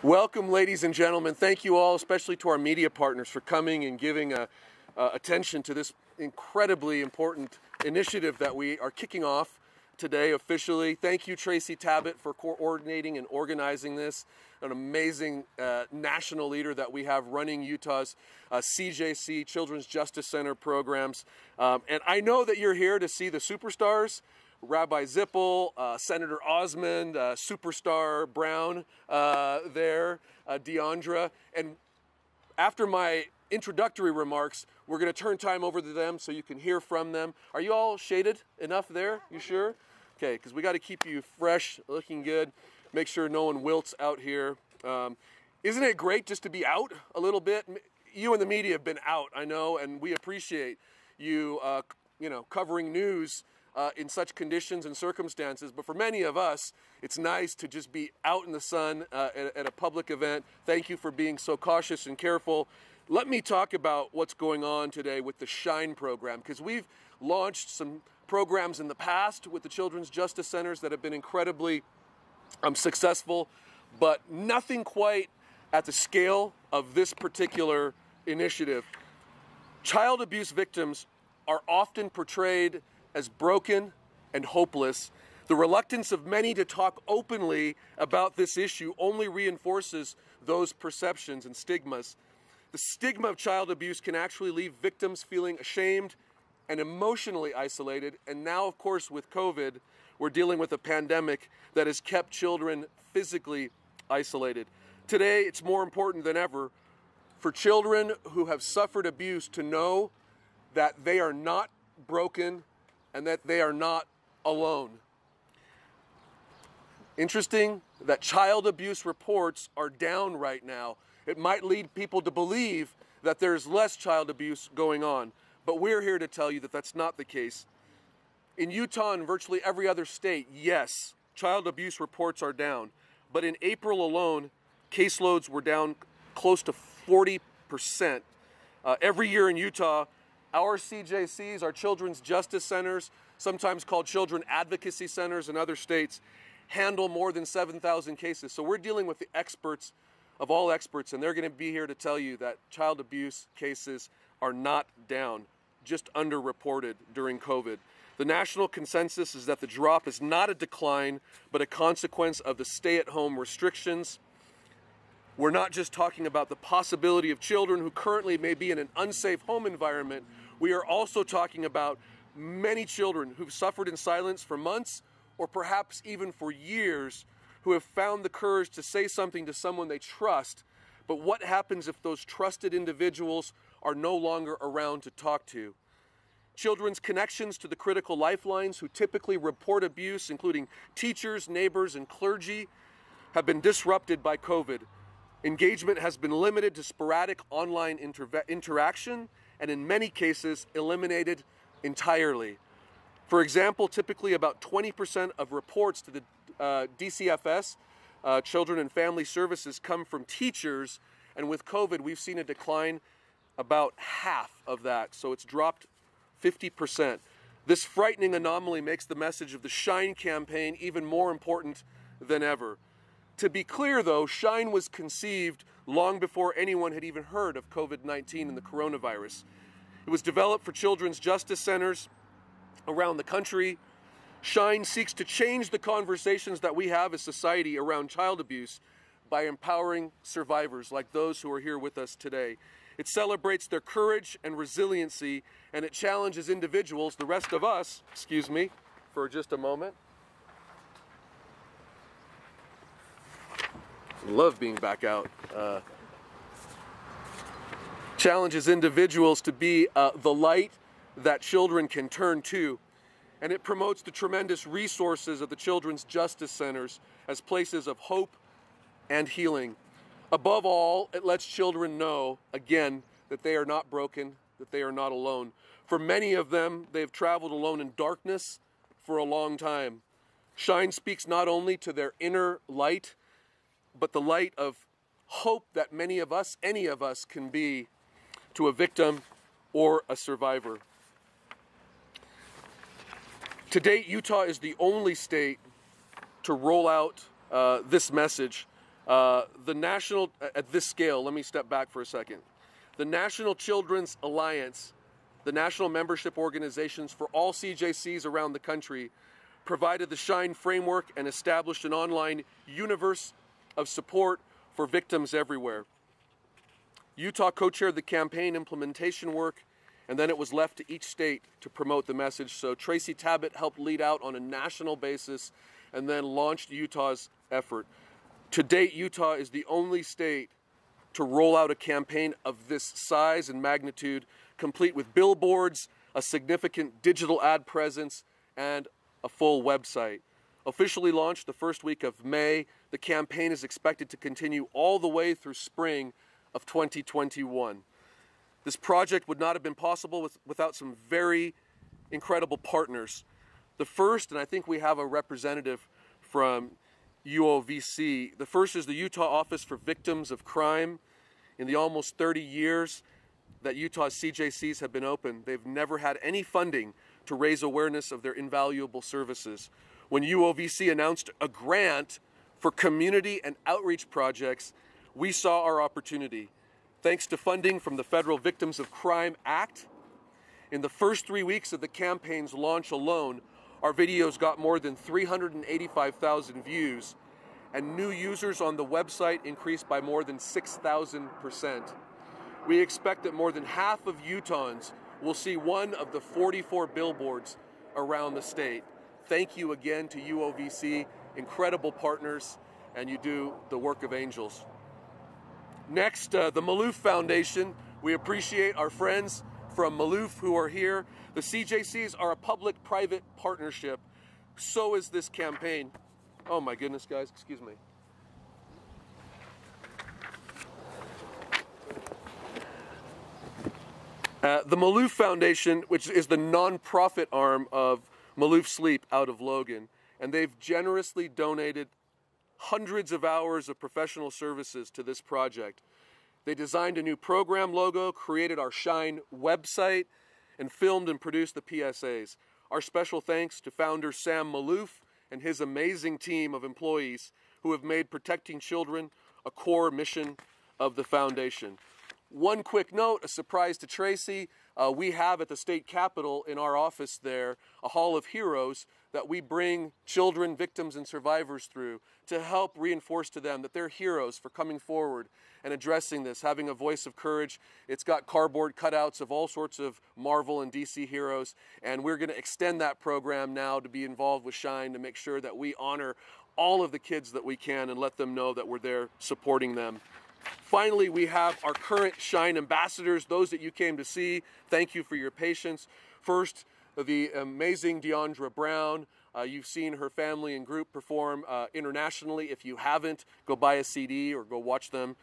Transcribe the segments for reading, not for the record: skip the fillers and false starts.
Welcome, ladies and gentlemen. Thank you all, especially to our media partners, for coming and giving attention to this incredibly important initiative that we are kicking off today officially. Thank you, Tracy Tabbitt, for coordinating and organizing this. An amazing national leader that we have running Utah's CJC, Children's Justice Center programs. And I know that you're here to see the superstars, Rabbi Zippel, Senator Osmond, Superstar Brown Deandre. And after my introductory remarks, we're going to turn time over to them so you can hear from them. Are you all shaded enough there? You sure? Okay, because we got to keep you fresh, looking good. Make sure no one wilts out here. Isn't it great just to be out a little bit? You and the media have been out, I know, and we appreciate you, covering news in such conditions and circumstances. But for many of us, it's nice to just be out in the sun at a public event. Thank you for being so cautious and careful. Let me talk about what's going on today with the SHINE program, because we've launched some programs in the past with the Children's Justice Centers that have been incredibly successful, but nothing quite at the scale of this particular initiative. Child abuse victims are often portrayed as broken and hopeless. The reluctance of many to talk openly about this issue only reinforces those perceptions and stigmas. The stigma of child abuse can actually leave victims feeling ashamed and emotionally isolated. And now, of course, with COVID, we're dealing with a pandemic that has kept children physically isolated. Today, it's more important than ever for children who have suffered abuse to know that they are not broken and that they are not alone. Interesting that child abuse reports are down right now. It might lead people to believe that there's less child abuse going on, but we're here to tell you that that's not the case. In Utah and virtually every other state, yes, child abuse reports are down, but in April alone, caseloads were down close to 40%. Every year in Utah, our CJCs, our Children's Justice Centers, sometimes called Children Advocacy Centers in other states, handle more than 7,000 cases. So we're dealing with the experts of all experts, and they're going to be here to tell you that child abuse cases are not down, just underreported during COVID. The national consensus is that the drop is not a decline, but a consequence of the stay-at-home restrictions. We're not just talking about the possibility of children who currently may be in an unsafe home environment. We are also talking about many children who've suffered in silence for months or perhaps even for years, who have found the courage to say something to someone they trust. But what happens if those trusted individuals are no longer around to talk to? Children's connections to the critical lifelines who typically report abuse, including teachers, neighbors, and clergy, have been disrupted by COVID. Engagement has been limited to sporadic online interaction and in many cases eliminated entirely. For example, typically about 20% of reports to the DCFS, Children and Family Services, come from teachers, and with COVID we've seen a decline about half of that, so it's dropped 50%. This frightening anomaly makes the message of the SHINE campaign even more important than ever. To be clear, though, SHINE was conceived long before anyone had even heard of COVID-19 and the coronavirus. It was developed for Children's Justice Centers around the country. SHINE seeks to change the conversations that we have as society around child abuse by empowering survivors like those who are here with us today. It celebrates their courage and resiliency, and it challenges individuals, the rest of us, excuse me, for just a moment. Love being back out. Challenges individuals to be the light that children can turn to. And it promotes the tremendous resources of the Children's Justice Centers as places of hope and healing. Above all, it lets children know, again, that they are not broken, that they are not alone. For many of them, they've traveled alone in darkness for a long time. SHINE speaks not only to their inner light, but the light of hope that many of us, any of us, can be to a victim or a survivor. To date, Utah is the only state to roll out this message. At this scale, let me step back for a second. The National Children's Alliance, the national membership organizations for all CJCs around the country, provided the SHINE framework and established an online universe of support for victims everywhere. Utah co-chaired the campaign implementation work, and then it was left to each state to promote the message. So Tracy Tabbitt helped lead out on a national basis and then launched Utah's effort. To date, Utah is the only state to roll out a campaign of this size and magnitude, complete with billboards, a significant digital ad presence, and a full website. Officially launched the first week of May, the campaign is expected to continue all the way through spring of 2021. This project would not have been possible without some very incredible partners. The first, and I think we have a representative from UOVC, the first is the Utah Office for Victims of Crime. In the almost 30 years that Utah's CJCs have been open, they've never had any funding to raise awareness of their invaluable services. When UOVC announced a grant for community and outreach projects, we saw our opportunity. Thanks to funding from the Federal Victims of Crime Act, in the first 3 weeks of the campaign's launch alone, our videos got more than 385,000 views, and new users on the website increased by more than 6,000%. We expect that more than half of Utahns will see one of the 44 billboards around the state. Thank you again to UOVC, incredible partners, and you do the work of angels. Next, the Maloof Foundation. We appreciate our friends from Maloof who are here. The CJCs are a public-private partnership. So is this campaign. Oh my goodness, guys, excuse me. The Maloof Foundation, which is the nonprofit arm of Maloof Sleep out of Logan, and they've generously donated hundreds of hours of professional services to this project. They designed a new program logo, created our SHINE website, and filmed and produced the PSAs. Our special thanks to founder Sam Maloof and his amazing team of employees who have made protecting children a core mission of the foundation. One quick note, a surprise to Tracy, we have at the state capitol in our office there a hall of heroes that we bring children, victims, and survivors through to help reinforce to them that they're heroes for coming forward and addressing this, having a voice of courage. It's got cardboard cutouts of all sorts of Marvel and DC heroes, and we're going to extend that program now to be involved with SHINE to make sure that we honor all of the kids that we can and let them know that we're there supporting them. Finally, we have our current SHINE ambassadors, those that you came to see. Thank you for your patience. First, the amazing Deandre Brown. You've seen her family and group perform internationally. If you haven't, go buy a CD or go watch them.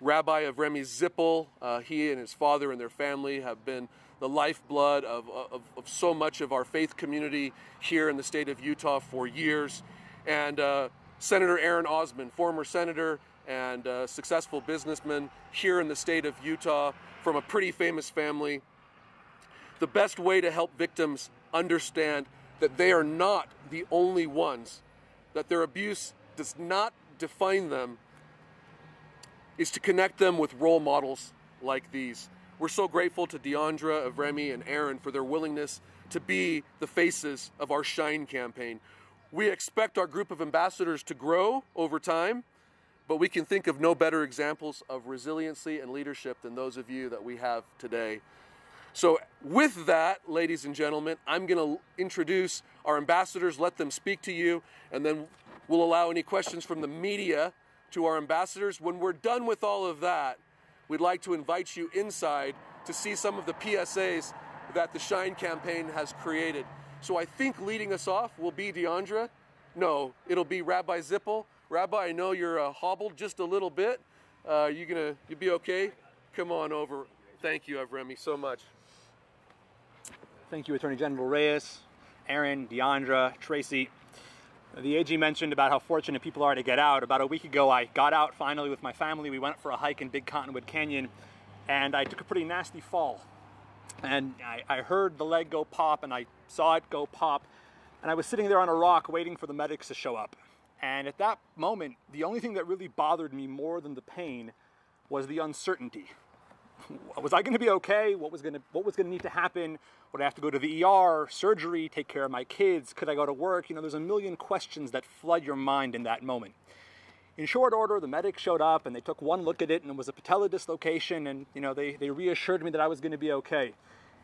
Rabbi of Remy Zippel, he and his father and their family have been the lifeblood of so much of our faith community here in the state of Utah for years. And Senator Aaron Osmond, former senator and successful businessman here in the state of Utah from a pretty famous family. The best way to help victims understand that they are not the only ones, that their abuse does not define them, is to connect them with role models like these. We're so grateful to Deandra of Remy and Aaron for their willingness to be the faces of our SHINE campaign. We expect our group of ambassadors to grow over time, but we can think of no better examples of resiliency and leadership than those of you that we have today. So with that, ladies and gentlemen, I'm going to introduce our ambassadors, let them speak to you, and then we'll allow any questions from the media to our ambassadors. When we're done with all of that, we'd like to invite you inside to see some of the PSAs that the SHINE campaign has created. So I think leading us off will be Deandra. No, it'll be Rabbi Zippel. Rabbi, I know you're hobbled just a little bit. You be okay? Come on over. Thank you, Remy, so much. Thank you, Attorney General Reyes, Aaron, Deandra, Tracy. The AG mentioned about how fortunate people are to get out. About a week ago, I got out finally with my family. We went for a hike in Big Cottonwood Canyon, and I took a pretty nasty fall. And I heard the leg go pop, and I saw it go pop, and I was sitting there on a rock waiting for the medics to show up. And at that moment, the only thing that really bothered me more than the pain was the uncertainty. Was I going to be okay? What was going to need to happen? Would I have to go to the ER, surgery, take care of my kids? Could I go to work? You know, there's a million questions that flood your mind in that moment. In short order, the medics showed up and they took one look at it, and it was a patella dislocation, and you know, they reassured me that I was going to be okay.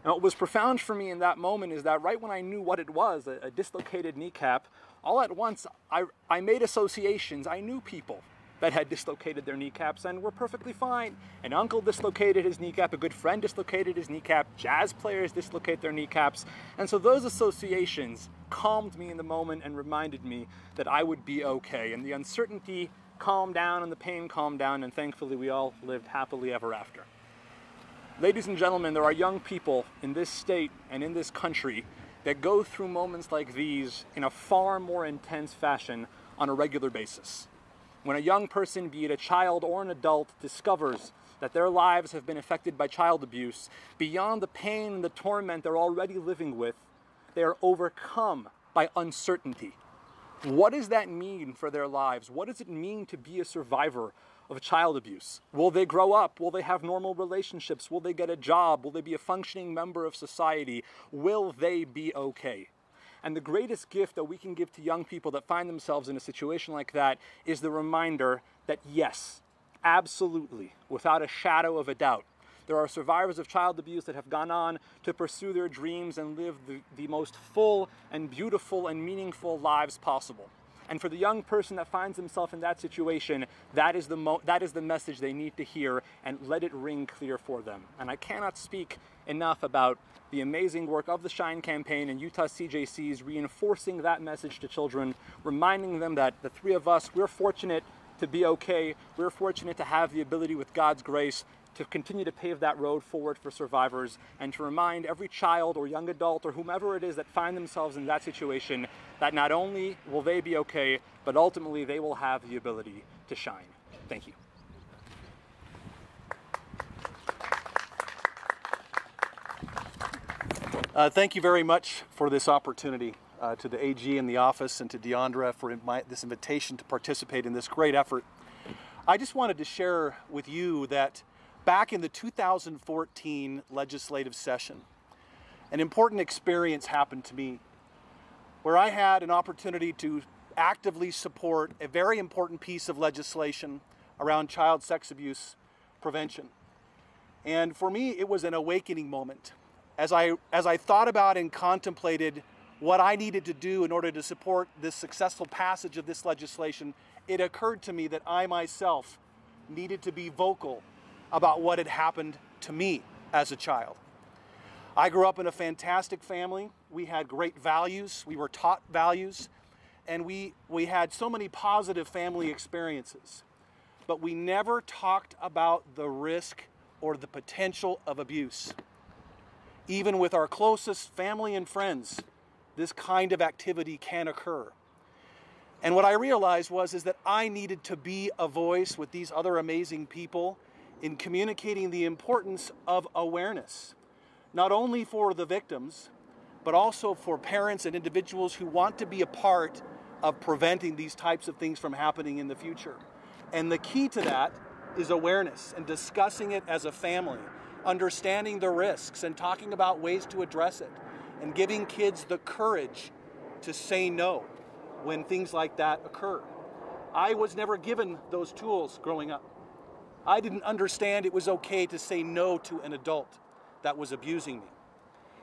And what was profound for me in that moment is that right when I knew what it was, a dislocated kneecap, all at once I made associations. I knew people that had dislocated their kneecaps and were perfectly fine. An uncle dislocated his kneecap, a good friend dislocated his kneecap, jazz players dislocate their kneecaps. And so those associations calmed me in the moment and reminded me that I would be okay. And the uncertainty calmed down and the pain calmed down, and thankfully we all lived happily ever after. Ladies and gentlemen, there are young people in this state and in this country that go through moments like these in a far more intense fashion on a regular basis. When a young person, be it a child or an adult, discovers that their lives have been affected by child abuse, beyond the pain and the torment they're already living with, they are overcome by uncertainty. What does that mean for their lives? What does it mean to be a survivor of child abuse? Will they grow up? Will they have normal relationships? Will they get a job? Will they be a functioning member of society? Will they be okay? And the greatest gift that we can give to young people that find themselves in a situation like that is the reminder that yes, absolutely, without a shadow of a doubt, there are survivors of child abuse that have gone on to pursue their dreams and live the most full and beautiful and meaningful lives possible. And for the young person that finds himself in that situation, that is the message they need to hear, and let it ring clear for them. And I cannot speak enough about the amazing work of the Shine campaign and Utah CJCs reinforcing that message to children, reminding them that the three of us, we're fortunate to be okay. We're fortunate to have the ability, with God's grace, to continue to pave that road forward for survivors, and to remind every child or young adult or whomever it is that find themselves in that situation that not only will they be okay, but ultimately they will have the ability to shine. Thank you. Thank you very much for this opportunity, to the AG and the office, and to Deandre for this invitation to participate in this great effort. I just wanted to share with you that back in the 2014 legislative session, an important experience happened to me where I had an opportunity to actively support a very important piece of legislation around child sex abuse prevention. And for me, it was an awakening moment. As I thought about and contemplated what I needed to do in order to support this successful passage of this legislation, it occurred to me that I myself needed to be vocal about what had happened to me as a child. I grew up in a fantastic family. We had great values. We were taught values. And we had so many positive family experiences. But we never talked about the risk or the potential of abuse. Even with our closest family and friends, this kind of activity can occur. And what I realized is that I needed to be a voice with these other amazing people in communicating the importance of awareness, not only for the victims, but also for parents and individuals who want to be a part of preventing these types of things from happening in the future. And the key to that is awareness and discussing it as a family, understanding the risks and talking about ways to address it, and giving kids the courage to say no when things like that occur. I was never given those tools growing up. I didn't understand it was okay to say no to an adult that was abusing me.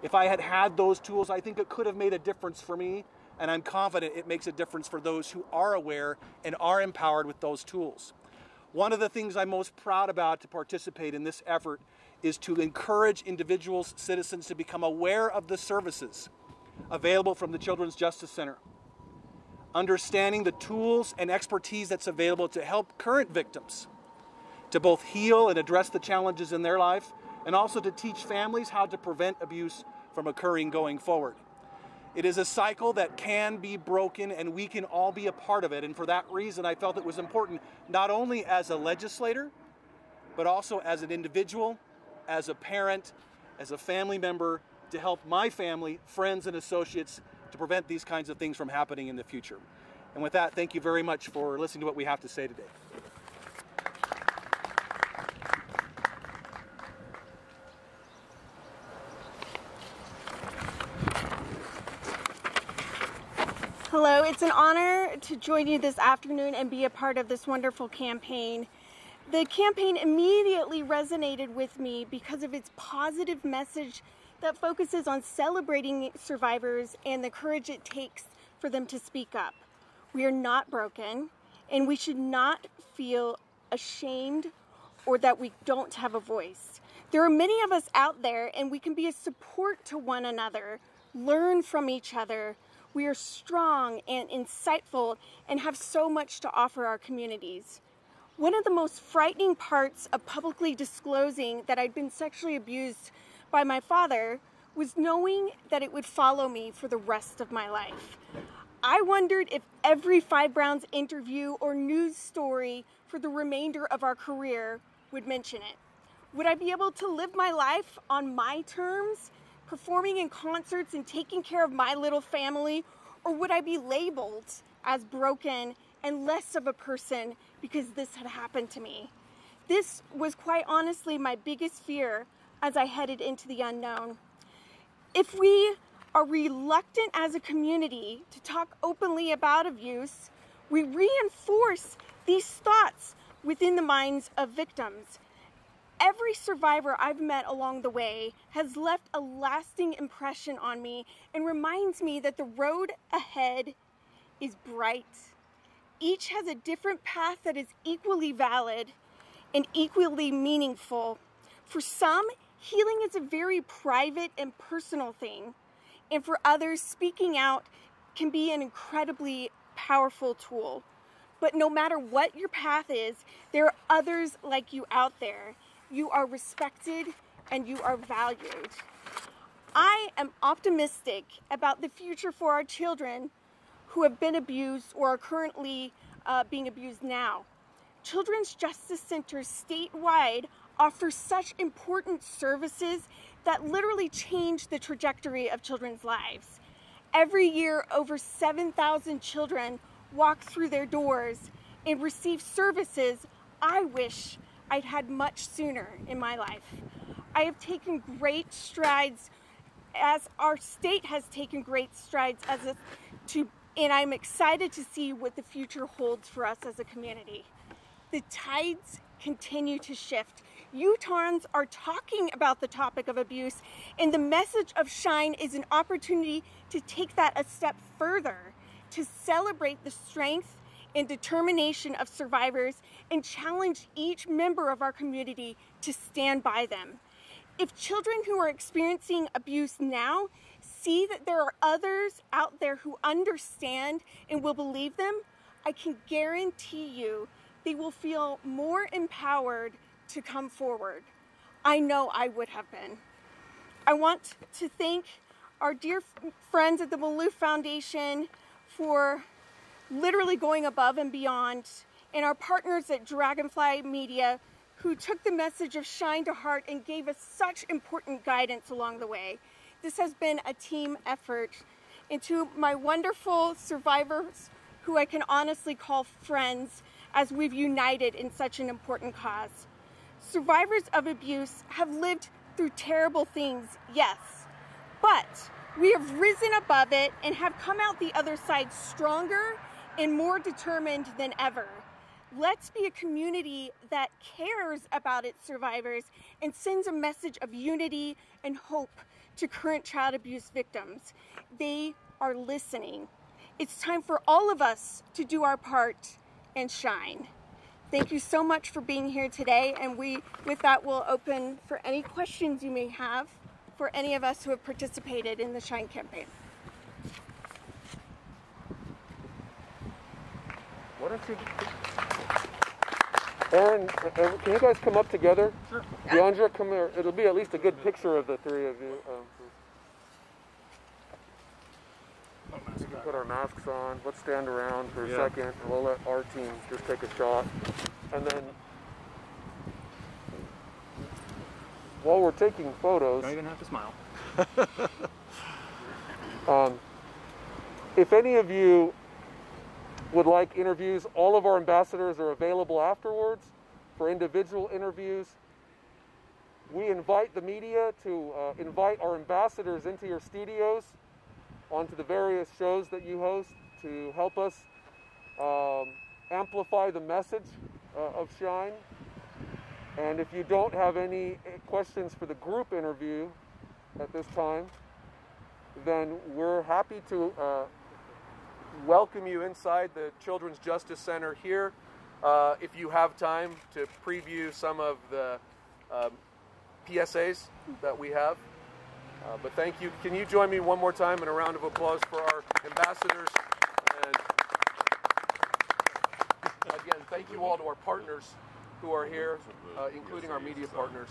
If I had had those tools, I think it could have made a difference for me, and I'm confident it makes a difference for those who are aware and are empowered with those tools. One of the things I'm most proud about to participate in this effort is to encourage individuals, citizens, to become aware of the services available from the Children's Justice Center. Understanding the tools and expertise that's available to help current victims to both heal and address the challenges in their life, and also to teach families how to prevent abuse from occurring going forward. It is a cycle that can be broken, and we can all be a part of it. And for that reason, I felt it was important, not only as a legislator, but also as an individual, as a parent, as a family member, to help my family, friends, and associates to prevent these kinds of things from happening in the future. And with that, thank you very much for listening to what we have to say today. Hello, it's an honor to join you this afternoon and be a part of this wonderful campaign. The campaign immediately resonated with me because of its positive message that focuses on celebrating survivors and the courage it takes for them to speak up. We are not broken, and we should not feel ashamed or that we don't have a voice. There are many of us out there, and we can be a support to one another, learn from each other. We are strong and insightful and have so much to offer our communities. One of the most frightening parts of publicly disclosing that I'd been sexually abused by my father was knowing that it would follow me for the rest of my life. I wondered if every Five Browns interview or news story for the remainder of our career would mention it. Would I be able to live my life on my terms, performing in concerts and taking care of my little family, or would I be labeled as broken and less of a person because this had happened to me? This was quite honestly my biggest fear as I headed into the unknown. If we are reluctant as a community to talk openly about abuse, we reinforce these thoughts within the minds of victims. Every survivor I've met along the way has left a lasting impression on me and reminds me that the road ahead is bright. Each has a different path that is equally valid and equally meaningful. For some, healing is a very private and personal thing, and for others, speaking out can be an incredibly powerful tool. But no matter what your path is, there are others like you out there. You are respected and you are valued. I am optimistic about the future for our children who have been abused or are currently being abused now. Children's Justice Centers statewide offer such important services that literally change the trajectory of children's lives. Every year, over 7,000 children walk through their doors and receive services I wish I'd had much sooner in my life. I have taken great strides, as our state has taken great strides, and I'm excited to see what the future holds for us as a community. The tides continue to shift. Utahns are talking about the topic of abuse, and the message of Shine is an opportunity to take that a step further, to celebrate the strength and determination of survivors and challenge each member of our community to stand by them. If children who are experiencing abuse now see that there are others out there who understand and will believe them, I can guarantee you they will feel more empowered to come forward. I know I would have been. I want to thank our dear friends at the Maloof Foundation for literally going above and beyond, and our partners at Dragonfly Media who took the message of Shine to heart and gave us such important guidance along the way. This has been a team effort. And to my wonderful survivors who I can honestly call friends as we've united in such an important cause. Survivors of abuse have lived through terrible things, yes, but we have risen above it and have come out the other side stronger and more determined than ever. Let's be a community that cares about its survivors and sends a message of unity and hope to current child abuse victims. They are listening. It's time for all of us to do our part and shine. Thank you so much for being here today, and with that, we'll open for any questions you may have for any of us who have participated in the Shine campaign. Why don't you... Aaron, can you guys come up together? Sure. Deandre, come here. It'll be at least a good picture of the three of you. We can put our masks on. Let's stand around for a second, and we'll let our team just take a shot. And then, while we're taking photos... Don't even have to smile. if any of you would like interviews, all of our ambassadors are available afterwards for individual interviews. We invite the media to invite our ambassadors into your studios, onto the various shows that you host, to help us amplify the message of Shine. And if you don't have any questions for the group interview at this time, then we're happy to welcome you inside the Children's Justice Center here. If you have time to preview some of the PSAs that we have. But thank you. Can you join me one more time in a round of applause for our ambassadors? And again, thank you all to our partners who are here, including our media partners.